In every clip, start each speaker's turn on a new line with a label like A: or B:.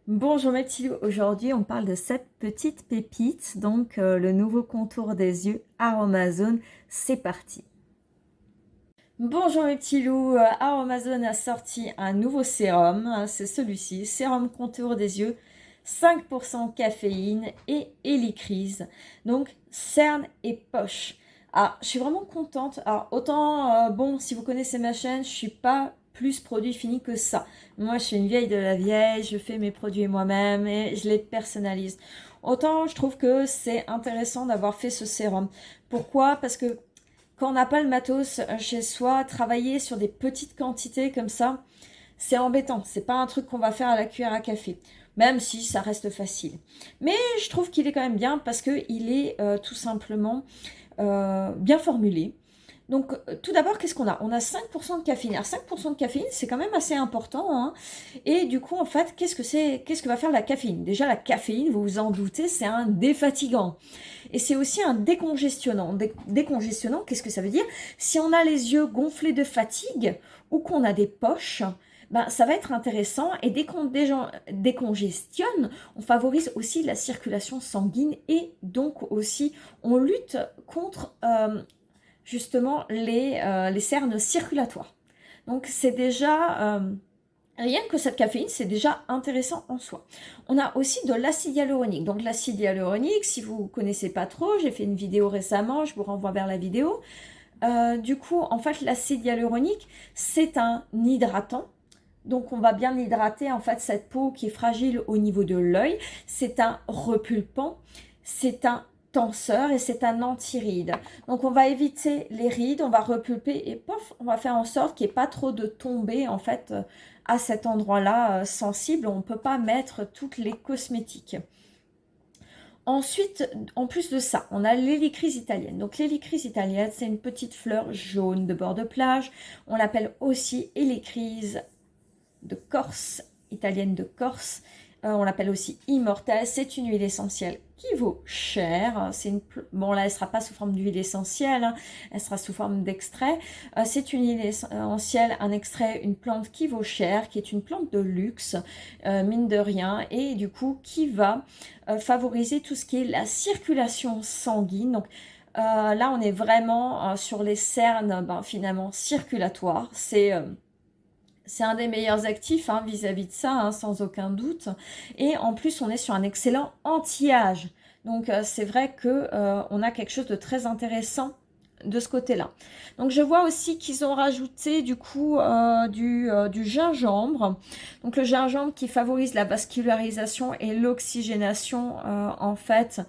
A: Bonjour mes petits loups, aujourd'hui on parle de cette petite pépite, donc le nouveau contour des yeux Aromazone, c'est parti. Bonjour mes petits loups, Aromazone a sorti un nouveau sérum, c'est celui-ci, sérum contour des yeux, 5% caféine et hélicryse, donc cerne et poche. Alors je suis vraiment contente, alors autant, bon si vous connaissez ma chaîne, je suis pas plus produit fini que ça. Moi, je suis une vieille de la vieille, je fais mes produits moi-même et je les personnalise. Autant, je trouve que c'est intéressant d'avoir fait ce sérum. Pourquoi? Parce que quand on n'a pas le matos chez soi, travailler sur des petites quantités comme ça, c'est embêtant. C'est pas un truc qu'on va faire à la cuillère à café, même si ça reste facile. Mais je trouve qu'il est quand même bien parce qu'il est tout simplement bien formulé. Donc, tout d'abord, qu'est-ce qu'on a? On a 5% de caféine. Alors, 5% de caféine, c'est quand même assez important, hein. Et du coup, en fait, qu'est-ce que va faire la caféine? Déjà, la caféine, vous vous en doutez, c'est un défatigant. Et c'est aussi un décongestionnant. Décongestionnant, qu'est-ce que ça veut dire? Si on a les yeux gonflés de fatigue ou qu'on a des poches, ben, ça va être intéressant. Et dès qu'on décongestionne, on favorise aussi la circulation sanguine et donc aussi, on lutte contre justement les cernes circulatoires. Donc c'est déjà, rien que cette caféine, c'est déjà intéressant en soi. On a aussi de l'acide hyaluronique. Donc l'acide hyaluronique, si vous ne connaissez pas trop, j'ai fait une vidéo récemment, je vous renvoie vers la vidéo. Du coup, en fait, l'acide hyaluronique, c'est un hydratant. Donc on va bien hydrater en fait cette peau qui est fragile au niveau de l'œil. C'est un repulpant, c'est un tenseur et c'est un anti-ride. Donc on va éviter les rides, on va repulper et pof, on va faire en sorte qu'il n'y ait pas trop de tombées en fait à cet endroit-là sensible. On ne peut pas mettre toutes les cosmétiques. Ensuite, en plus de ça, on a l'hélicryse italienne. Donc l'hélicryse italienne, c'est une petite fleur jaune de bord de plage. On l'appelle aussi hélicryse de Corse, italienne de Corse. On l'appelle aussi immortelle. C'est une huile essentielle qui vaut cher. Bon, là, elle ne sera pas sous forme d'huile essentielle, hein. Elle sera sous forme d'extrait. C'est une huile essentielle, un extrait, une plante qui vaut cher, qui est une plante de luxe, mine de rien, et du coup, qui va favoriser tout ce qui est la circulation sanguine. Donc, là, on est vraiment sur les cernes, finalement, circulatoires. C'est un des meilleurs actifs vis-à-vis de ça, hein, sans aucun doute. Et en plus, on est sur un excellent anti-âge. Donc, c'est vrai qu'on a quelque chose de très intéressant de ce côté-là. Donc, je vois aussi qu'ils ont rajouté du coup du gingembre. Donc, le gingembre qui favorise la vascularisation et l'oxygénation en fait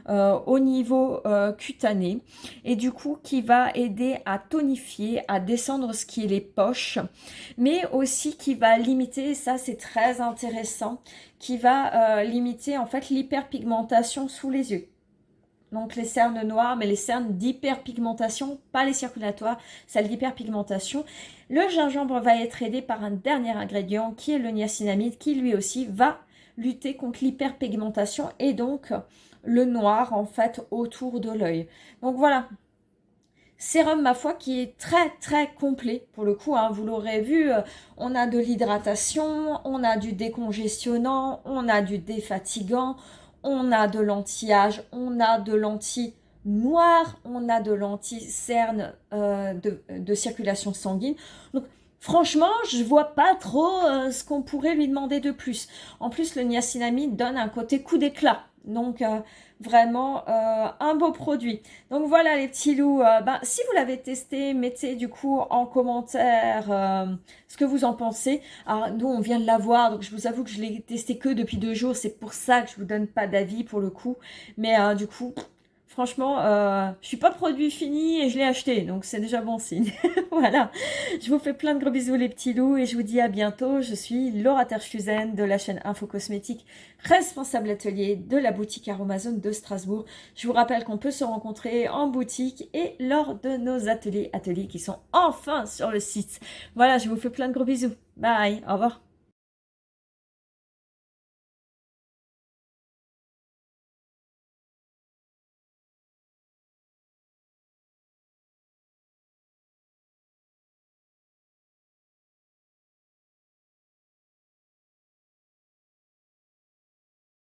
A: au niveau cutané. Et du coup, qui va aider à tonifier, à descendre ce qui est les poches, mais aussi qui va limiter, ça c'est très intéressant, qui va limiter en fait l'hyperpigmentation sous les yeux. Donc les cernes noires, mais les cernes d'hyperpigmentation, pas les circulatoires, celles d'hyperpigmentation. Le gingembre va être aidé par un dernier ingrédient qui est le niacinamide, qui lui aussi va lutter contre l'hyperpigmentation et donc le noir en fait autour de l'œil. Donc voilà, sérum, ma foi, qui est très très complet pour le coup, hein, vous l'aurez vu, on a de l'hydratation, on a du décongestionnant, on a du défatigant, on a de l'anti-âge, on a de l'anti-noir, on a de l'anti-cerne de circulation sanguine. Donc franchement, je vois pas trop ce qu'on pourrait lui demander de plus. En plus, le niacinamide donne un côté coup d'éclat. Donc, vraiment un beau produit. Donc voilà les petits loups, si vous l'avez testé, mettez du coup en commentaire ce que vous en pensez. Alors nous on vient de l'avoir, donc je vous avoue que je l'ai testé que depuis 2 jours, c'est pour ça que je vous donne pas d'avis pour le coup. Mais du coup, franchement, je suis pas produit fini et je l'ai acheté, donc c'est déjà bon signe. Voilà, je vous fais plein de gros bisous les petits loups et je vous dis à bientôt. Je suis Laura Terchuzen de la chaîne Info Cosmétique, responsable atelier de la boutique Aromazone de Strasbourg. Je vous rappelle qu'on peut se rencontrer en boutique et lors de nos ateliers qui sont enfin sur le site. Voilà, je vous fais plein de gros bisous. Bye, au revoir.